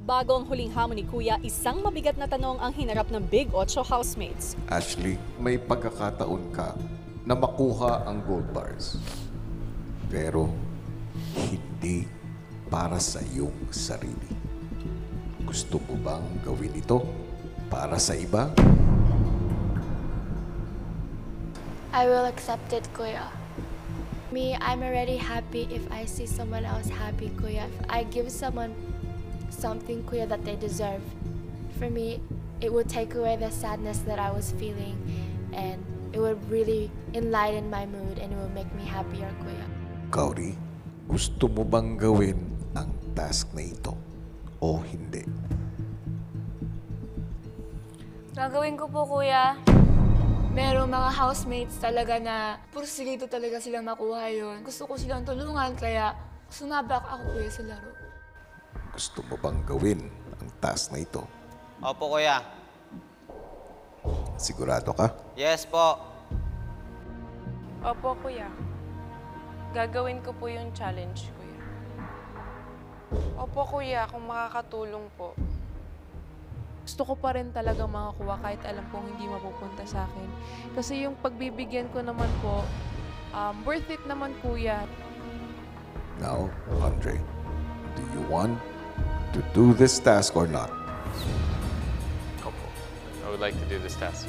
Bago ang huling hamon ni Kuya, isang mabigat na tanong ang hinarap ng Big Ocho housemates. Ashley, may pagkakataon ka na makuha ang gold bars. Pero hindi para sa iyong sarili. Gusto mo bang gawin ito para sa iba? I will accept it, Kuya. Me, I'm already happy if I see someone else happy, Kuya. If I give someone something, Kuya, that they deserve. For me, it would take away the sadness that I was feeling, and it would really enlighten my mood, and it would make me happier, Kuya. Cody, gusto mo bang gawin ang task na ito o hindi? Gagawin ko po, Kuya. Merong mga housemates talaga na pursigido talaga silang makuha yun. Gusto ko silang tulungan, kaya sumabak ako, Kuya, sa laro. Gusto mo bang gawin ang task na ito? Opo, Kuya. Sigurado ka? Yes po. Opo, Kuya. Gagawin ko po yung challenge, Kuya. Opo, Kuya, kung makakatulong po. Gusto ko pa rin talagang makakuha kahit alam kong hindi mapupunta sa akin. Kasi yung pagbibigyan ko naman po, worth it naman, Kuya. Now, Andre, do you want to do this task or not? Opo. I would like to do this task.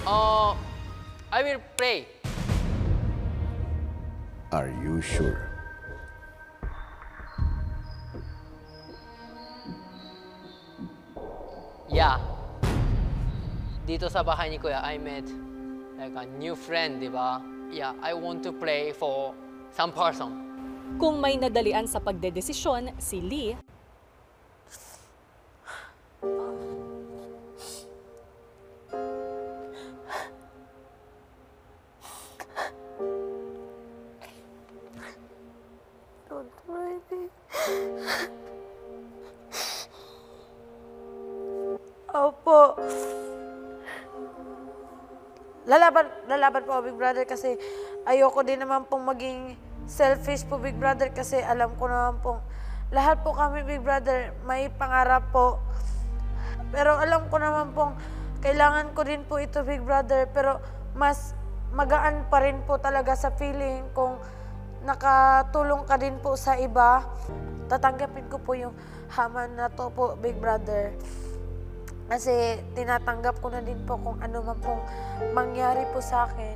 I will pray. Are you sure? Yeah. Dito sa bahay ni Kuya, I met like a new friend, di ba? Yeah, I want to pray for some person. Kung may nadalian sa pagdedesisyon, si Lee, Opo. Lalaban po, Big Brother, kasi ayoko din naman pong maging selfish po, Big Brother, kasi alam ko naman pong lahat po kami, Big Brother, may pangarap po. Pero alam ko naman pong kailangan ko din po ito, Big Brother, pero mas magaan pa rin po talaga sa feeling kung nakatulong ka din po sa iba. Tatanggapin ko po yung hamon na to po, Big Brother. Kasi tinatanggap ko na din po kung ano man pong mangyari po sa akin.